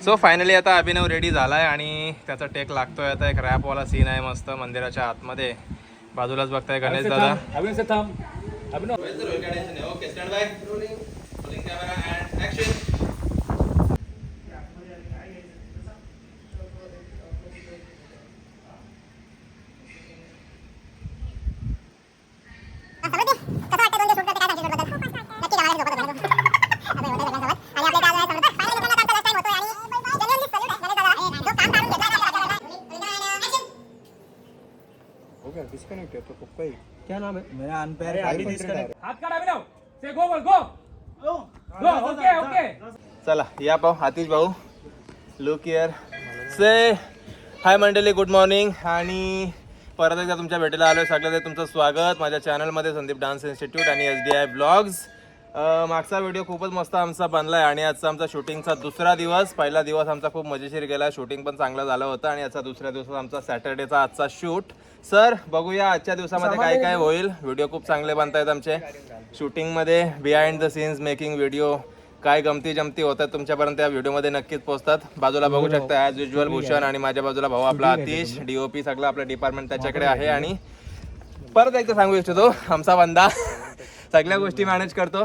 So finally आता अभिनव ready झालाय आणि त्याचा टेक लागतोय आता. एक रॅपवाला सीन आहे मस्त मंदिराच्या आतमध्ये. बाजूलाच बघताय गणेश दादा. Okay stand by. Rolling camera and action. Disconnect है तो पक्का ही। क्या नाम है? मेरा अनपेयर हाथ काढ अभिनव से गो बोल गो गो ओके ओके चला या पाहू आतिश भाऊ. Look here. से हाय मंडळी, गुड मॉर्निंग. आणि परत एकदा तुमच्या भेटीला आलो. सगळ्यात तुमचं स्वागत माझ्या चॅनलमध्ये संदीप डान्स इन्स्टिट्यूट आणि SDI ब्लॉग्स. मागचा व्हिडिओ खूपच मस्त आमचा बनला आहे आणि आजचा आमचा शूटिंगचा दुसरा दिवस. पहिला दिवस आमचा खूप मजेशीर गेला, शूटिंग पण चांगलं झालं होतं. आणि आजचा दुसऱ्या दिवसाचा आमचा सॅटर्डेचा आजचा शूट. सर बघूया आजच्या दिवसामध्ये काय काय होईल. व्हिडिओ खूप चांगले बनतायत आमचे शूटिंगमध्ये. Behind the scenes making video काय गमती जमती होतात तुमच्यापर्यंत या व्हिडिओमध्ये नक्कीच पोहोचतात. बाजूला बघू शकता ॲज युजल भूषण आणि माझ्या बाजूला भाऊ आपला आतिश. DOP सगळं आपलं डिपार्टमेंट त्याच्याकडे आहे. आणि परत एकदा सांगू इच्छितो आमचा बंदा सगळ्या गोष्टी मॅनेज करतो.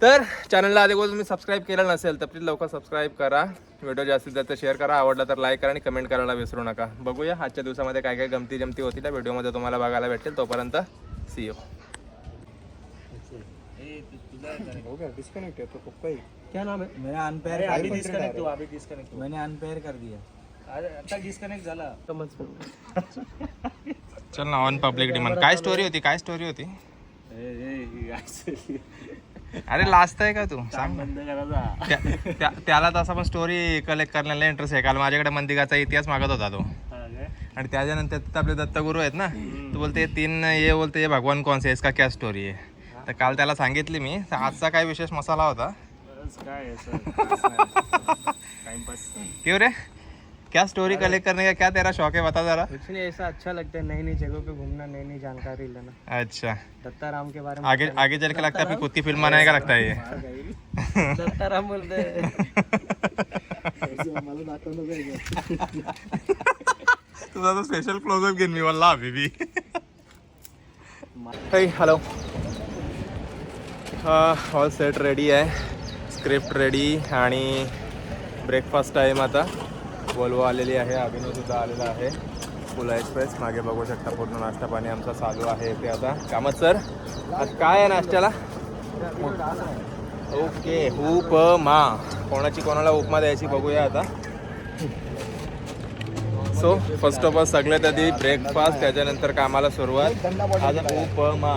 तर चॅनलला आधी तुम्ही सबस्क्राईब केलं नसेल तर प्लीज लवकर सबस्क्राईब करा. व्हिडिओ जास्तीत जास्त शेअर करा, आवडला तर लाईक करा आणि कमेंट करायला विसरू नका. बघूया आजच्या दिवसामध्ये काय काय गमती जमती होती त्या व्हिडिओमध्ये तुम्हाला बघायला भेटेल. तोपर्यंत सी यू. हो गया डिस्कनेक्ट है तो पक्का ही। क्या नाम है? मेरा अनपेयर अभी डिस्कनेक्ट हुआ, अभी डिस्कनेक्ट हुआ. मैंने अनपेयर कर दिया. अरे आता डिस्कनेक्ट झाला. चल ना ऑन पब्लिक डिमांड. काय स्टोरी होती, काय स्टोरी होती? अरे लास्ट आहे का तू सांग. बंद करायचा. त्याला तसा पण स्टोरी कलेक्ट करण्याला इंटरेस्ट आहे. काल माझ्याकडे मंदिराचा इतिहास मागत होता तो. आणि त्याच्यानंतर तिथं आपले दत्तगुरू आहेत ना, तो बोलते तीन ये बोलते ये भगवान कौन से इसका क्या स्टोरी है. तर काल त्याला सांगितली मी. तर आजचा काय विशेष मसाला होता काय टाइमपास. क्यों रे, क्या स्टोरी कलेक्ट करने का क्या तेरा शौक है, बता जरा. कुछ नहीं, ऐसा अच्छा लगता है नई नई जगहों पे घूमना, नई नई जानकारी लेना. अच्छा, दत्ताराम के बारे में आगे आगे चल के लगता है फिर खुद की फिल्म बनाने का लगता है ये. दत्ताराम बोलते तुझा तो स्पेशल क्लोजअप घेईन मी वल्ला baby. Hello, all set ready आहे, स्क्रिप्ट रेडी आणि ब्रेकफास्ट टाईम. आता वोल्वो आलेली आहे, अभिनवसुद्धा आलेला आहे. फुला एक्सप्रेस मागे बघू शकता पूर्ण नाश्ता पाणी आमचा चालू आहे. ते आता कामत. सर आज काय आहे नाश्त्याला? ओके, उपमा. कोणाची कोणाला उपमा द्यायची बघूया आता. सो फर्स्ट ऑफ ऑल सगळ्यात आधी ब्रेकफास्ट, त्याच्यानंतर कामाला सुरुवात. आज उपमा,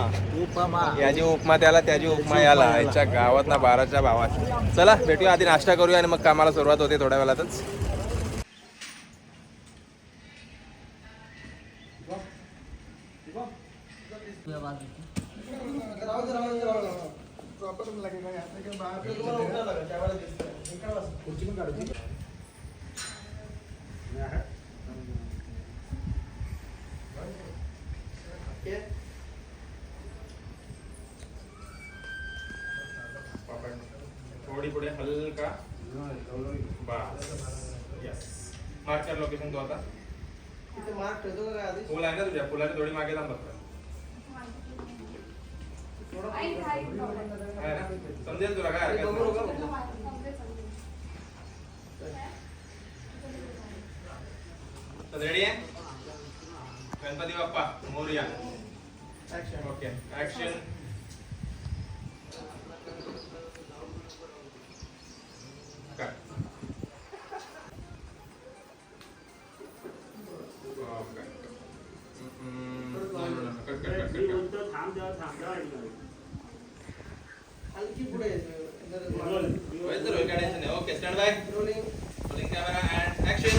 याची उपमा त्याला, त्याची उपमा याला. याच्या गावात ना 12च्या भावात. चला भेटूया, आधी नाश्ता करूया आणि मग कामाला सुरुवात होते थोड्या वेळातच. थोड़ी पुढे हलका बस. यस, मार्क कर लोकेशन. तो आता तिथे मार्क ठेवतो का आधी? फुल आहे ना तुझ्या, फुलाची थोडी मागे लांब बघ. समजेल तुला काय हरकत नाही. रेडी आहे? गणपती बाप्पा मोरया. Okay, action. हलकी पुढे okay stand by. Rolling camera and action.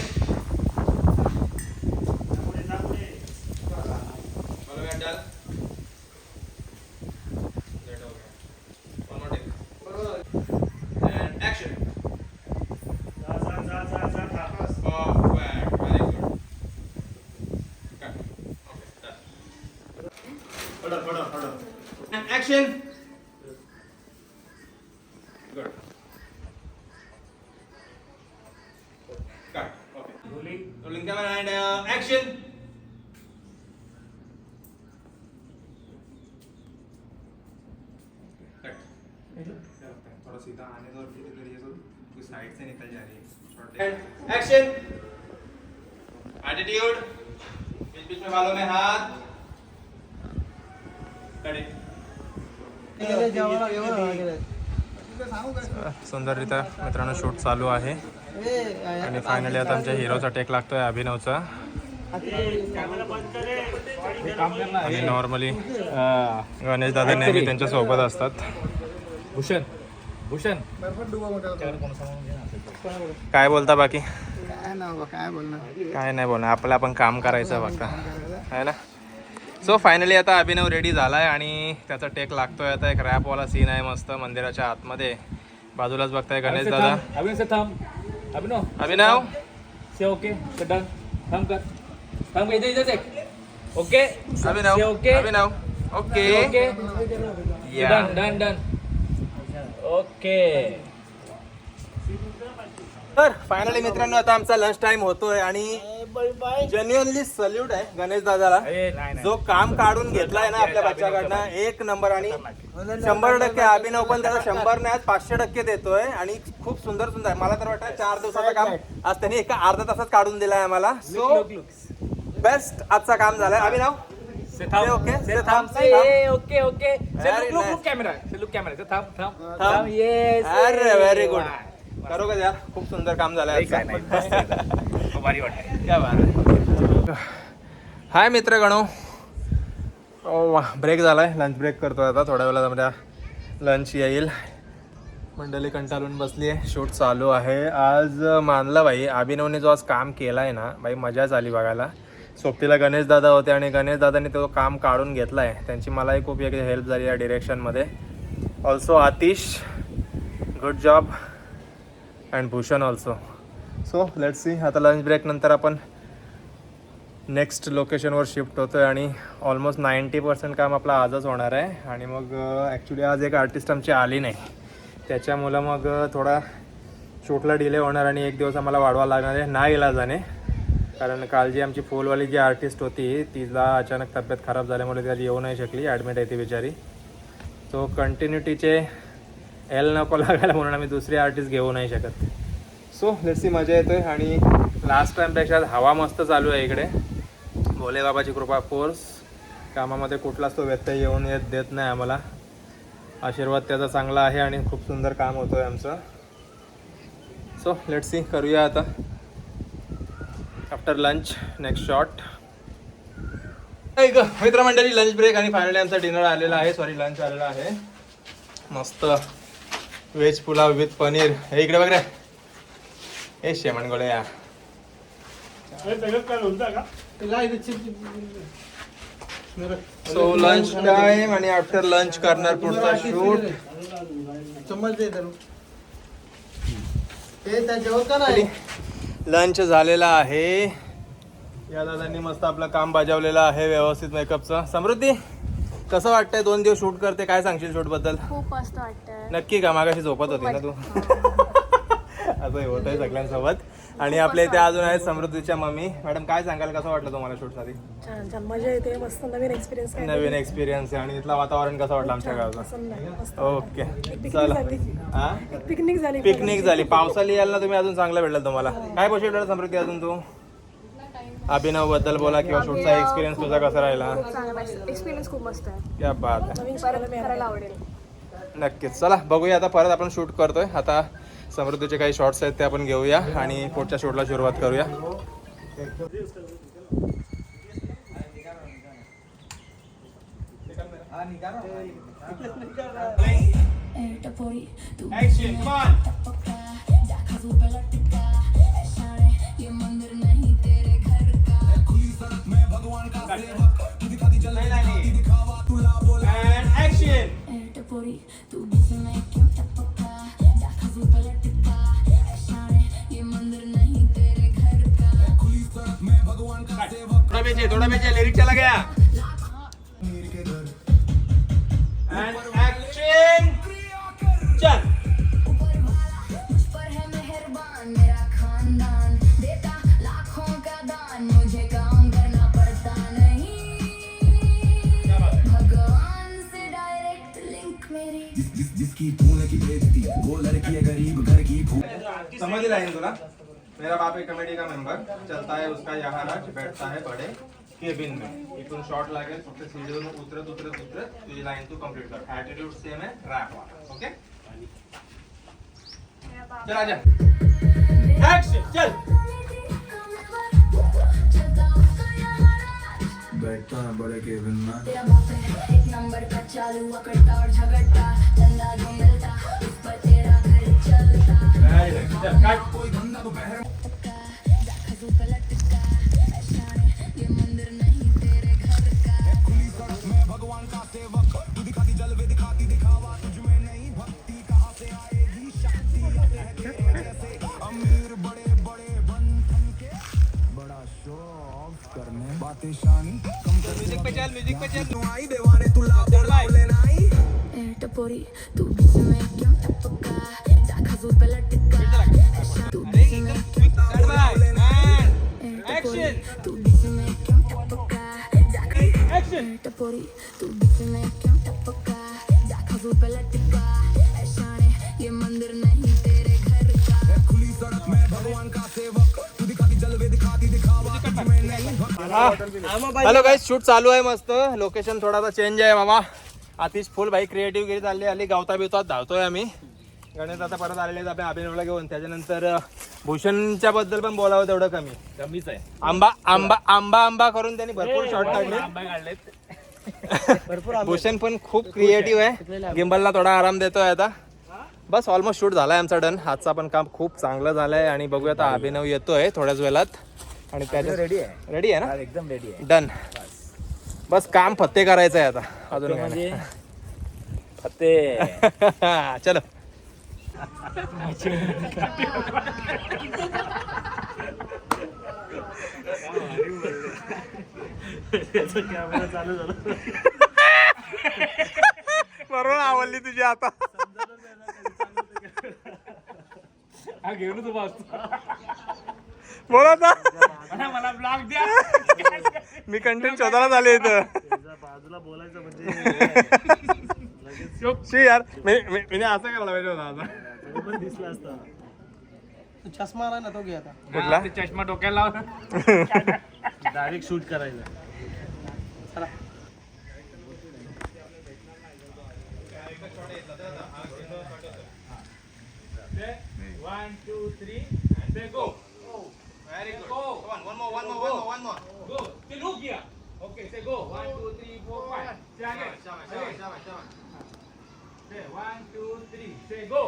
Action. Good. Cut okay rolling camera and action थोड़ा सीधा आने दो और फिर ये तो साइड से निकल जा रही है एक्शन एटीट्यूड बीच बीच में बालों में हाथ कड़े सुंदररित्या मित्रांनो शूट चालू आहे आणि फायनली आता आमच्या हिरोचा टेक लागतोय अभिनवचा आणि नॉर्मली गणेश दादा नेहमी त्यांच्या सोबत असतात. भूषण भूषण काय बोलता बाकी काय बोलणार काय नाही बोलणार आपलं आपण काम करायचं फक्त आहे ना. सो फायनली आता अभिनव रेडी झाला आहे आणि त्याचा टेक लागतोय. आता एक रॅपवाला सीन आहे मस्त मंदिराच्या आतमध्ये. बाजूलाच बघताय गणेश दादा. अभिनव से थांब अभिनव से ओके डन थांब कर थांब इधर इधर देख ओके अभिनव ओके अभिनव ओके ओके या डन डन डन ओके. तर फायनली मित्रांनो आता आमचा लंच टाइम होतोय आणि जेन्युअनली सल्यूट आहे गणेश दादाला जो काम काढून घेतलाय ना आपल्या बच्चाकडनं एक नंबर. आणि 100% अभिनव पण त्याला 100 नाही 500% देतोय आणि खूप सुंदर सुंदर. मला तर वाटतं 4 दिवसाचं काम आज त्यांनी एका अर्धा तासात काढून दिलाय आम्हाला. सो बेस्ट आजचा काम झालाय. अभिनव से थांब ओके से थांब ओके ओके से लुक कॅमेरा से लुक कॅमेरा से थांब थांब थांब येस अरे व्हेरी गुड. करू का यार खूप सुंदर काम झालंय. भारी वाटतं क्या बात. हाय मित्र गणो ब्रेक झालाय लंच ब्रेक करतोय आता थोड्या वेळात आमच्या लंच येईल. मंडळी कंटाळून बसली आहे. शूट चालू आहे. आज मानलं भाई अभिनवने जो आज काम केलं आहे ना भाई मजाच आली बघायला. सोबतीला गणेश दादा होते आणि गणेश दादाने तो काम काढून घेतला आहे. त्यांची मलाही खूप एक हेल्प झाली या डिरेक्शनमध्ये. Also Atish good job and Bhushan also. So let's see आता लंच ब्रेक नंतर आपण नेक्स्ट लोकेशनवर शिफ्ट होतो आहे आणि ऑलमोस्ट 90% काम आपलं आजच होणार आहे. आणि मग ॲक्च्युली आज एक आर्टिस्ट आमची आली नाही त्याच्यामुळं मग थोडा शूटला डिले होणार आणि एक दिवस आम्हाला वाढवा लागणार आहे ना इलाजाने. कारण काल जी आमची फुलवाली जी आर्टिस्ट होती तिला अचानक तब्येत खराब झाल्यामुळे त्याला येऊ नाही शकली. ॲडमिट आहे ती बिचारी. तो कंटिन्युटीचे एल नको लागायला म्हणून आम्ही दुसरी आर्टिस्ट घेऊ नाही शकत. सो लेट्स सी मजा येतोय आणि लास्ट टाईमपेक्षा हवा मस्त चालू आहे इकडे. भोले बाबाची कृपा फोर्स कामामध्ये कुठलाच तो व्यत्यय येऊन देत नाही आम्हाला. आशीर्वाद त्याचा चांगला आहे आणि खूप सुंदर काम होतोय आमचं. सो लेट्स सी करूया आता आफ्टर लंच नेक्स्ट शॉट. मित्रमंडळी लंच ब्रेक आणि फायनली आमचा डिनर आलेला आहे. सॉरी लंच आलेला आहे. मस्त व्हेज पुलाव विथ पनीर. हे इकडे बघ रे हे शेमण गोळे या. सो लंच टाइम आणि आफ्टर लंच करणार पुढचा शूट. चम्मच दे धरून. ते त्या जेवता नाही. लंच झालेला आहे. या दादांनी मस्त आपलं काम बजावलेलं आहे व्यवस्थित मेकअपचं. समृद्धी कसं वाटतंय 2 दिवस शूट करते काय सांगशील शूट बद्दल? खूप मस्त वाटतंय. नक्की का मागाशी झोपत होती ना तू? असं होत आहे सगळ्यांसोबत. आणि आपल्या इथे अजून आहेत समृद्धीच्या मम्मी. मॅडम काय सांगाल कसं वाटलं तुम्हाला शूटसाठी? छान छान मजा येते. मस्त नवीन एक्सपिरियन्स. नवीन एक्सपिरियन्स आहे आणि इथलं वातावरण कसं वाटलं आमच्या गावचं? ओके चला हा पिकनिक झाली. पिकनिक झाली. पावसाळी यायला तुम्ही अजून चांगलं भेटलं तुम्हाला. काय गोष्टी भेटलं समृद्धी अजून तू? अभिनव बद्दल बोला किंवा शूटचा एक्सपिरियन्स तुझा कसा राहिला? एक्सपिरियन्स खूप मस्त आहे. क्या बात आहे. नवीन परत करायला आवडेल. नक्कीच चला बघूया आता परत आपण शूट करतोय. आता समृद्धीचे काही शॉर्ट्स आहेत ते आपण घेऊया आणि पुढच्या शूटला सुरुवात करूया. Action, come on. And action. थोड़ा बेचे लिरिक चला गया. And action. चल. समझ लाइन तुला मेरा बाप एक कमेटी का मेंबर चलता है उसका यहाँ राज बैठता है बड़े केबिन में इथून शॉट लागेल फक्त सीडीवरून उतरत उतरत उतरत तुझी लाईन तू कंप्लीट कर ऍटिट्यूड सेम आहे रॅप वाला ओके चल आजा ऍक्शन चल बैठता है बड़े केबिन में तेरा बाप है एक नंबर का चालू करता और झगड़ता चंदा जो मिलता उस पर तेरा घर चलता चल काट खजू पे लटका ऐशाने ये मंदिर नहीं तेरे घर का खुली सड़क में भगवान का सेवक तू दिखाती जलवे दिखाती दिखावा तुझ में नहीं भक्ति कहाँ से आएगी शक्ति जैसे अमीर बड़े बड़े बन ठन के बड़ा शो ऑफ करने बातें शानी म्युझिक पे चल आई देवाने तू लाभ लेना आई टपोरी तू बीच में क्यों टपका जा खजू पे लटका तू बीच में एक्शन तू बीच में क्यों टपका जा टपोरी तू बीच में क्यों टपका जा खजू पे लटका ऐशाने ये मंदिर नहीं तेरे घर का खुली सड़क में भगवान का सेवक तू दिखाती जलवे दिखाती दिखावा तुझ में नहीं हॅलो गाईस शूट चालू आहे मस्त लोकेशन थोडासा चेंज आहे मामा आतिश फुल बाई क्रिएटिव्ह गिरी चालली आली गावता बिवतात धावतोय आम्ही गणेश आता परत आलेले आहेत आपल्या अभिनवला घेऊन त्याच्यानंतर भूषणच्या बद्दल पण बोलावं तेवढं कमीच आहे आंबा आंबा आंबा आंबा करून त्यांनी भरपूर शॉट काढले आंबे काढलेत भूषण पण खूप क्रिएटिव्ह आहे गिंबलला थोडा आराम देतोय आता बस ऑलमोस्ट शूट झालाय आमचा डन हातचा पण काम खूप चांगलं झालंय आणि बघूया आता अभिनव येतोय थोड्याच वेळात आणि त्याच्या रेडी आहे ना एकदम रेडी आहे डन बस काम फत्ते करायचं आहे आता अजून काय म्हणजे फत्ते नाही. चलो बरोबर आवडली तुझी आता हा घेऊन तू बस बोल आता मला ब्लॉग द्या मी कंटेंट शोधायला झाले इथं बाजूला बोलायचं म्हणजे शी यार मी असं करायला पाहिजे होता आता पण दिसला असता चष्मा आला ना तो घे आता कुठला ते चष्मा डोक्याला लाव डायरेक्ट शूट करायला One, two, three, and then go. Very good. Go. One more. Go. Say look here. Okay, say go. 1, 2, 3, 4, 5. Say again. Say 1, 2, 3. Say go.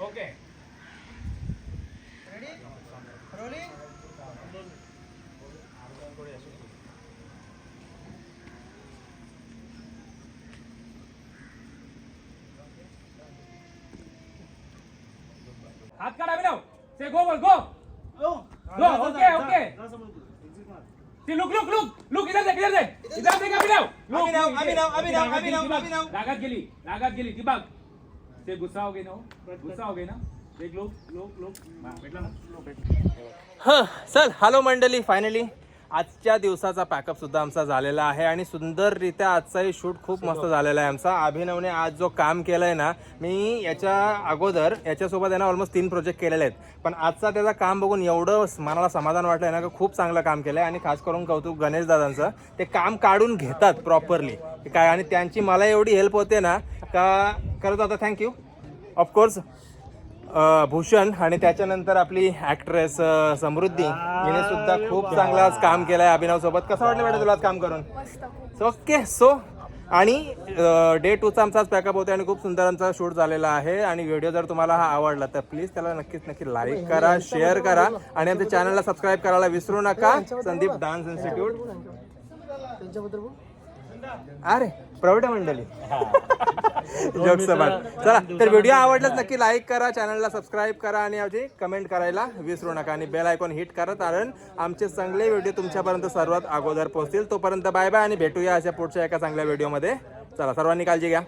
Okay. Ready rolling हाथ काढा अभिनव. Say go, ball, go. Go. Okay. See, look. इधर देख अभिनव. अभिनव. रागात गेली ती बघ. ते गुस्सा हो गई ना देख लोक भेटला ना चल हॅलो मंडळी फायनली आजच्या दिवसाचा पॅकअप सुद्धा आमचा झालेला आहे आणि सुंदररित्या आजचाही शूट खूप मस्त झालेला आहे आमचा अभिनवने आज जो काम केलं आहे ना मी याच्या अगोदर याच्यासोबत आहे ना ऑलमोस्ट 3 प्रोजेक्ट केलेले आहेत पण आजचा त्याचं काम बघून एवढं मनाला समाधान वाटलं आहे ना की खूप चांगलं काम केलं आहे आणि खास करून कौतुक गणेश दादांचं ते काम काढून घेतात प्रॉपरली काय आणि त्यांची मला एवढी हेल्प होते ना का करत आता थँक्यू ऑफकोर्स भूषण आणि त्याच्यानंतर आपली ॲक्ट्रेस समृद्धी हिने सुद्धा खूप चांगलं आज काम केलं आहे अभिनव सोबत कसं वाटलं मॅडम तुला आज काम करून मस्त खूप ओके सो आणि डे 2चा आमचाच पॅकअप होते आणि खूप सुंदर आमचा शूट झालेला आहे आणि व्हिडिओ जर तुम्हाला हा आवडला तर प्लीज त्याला नक्की लाईक करा शेअर करा आणि आमच्या चॅनलला सबस्क्राईब करायला विसरू नका संदीप डान्स इन्स्टिट्यूट अरे प्रौढ मंडळी जोक्स चला तर व्हिडिओ आवडलाच नक्की लाईक करा चॅनलला सबस्क्राईब करा आणि आमची कमेंट करायला विसरू नका आणि बेल आयकॉन हिट करा कारण आमचे चांगले व्हिडिओ तुमच्यापर्यंत सर्वात अगोदर पोहोचतील तोपर्यंत बाय बाय आणि भेटूया अशा पुढच्या एका चांगल्या व्हिडिओमध्ये चला सर्वांनी काळजी घ्या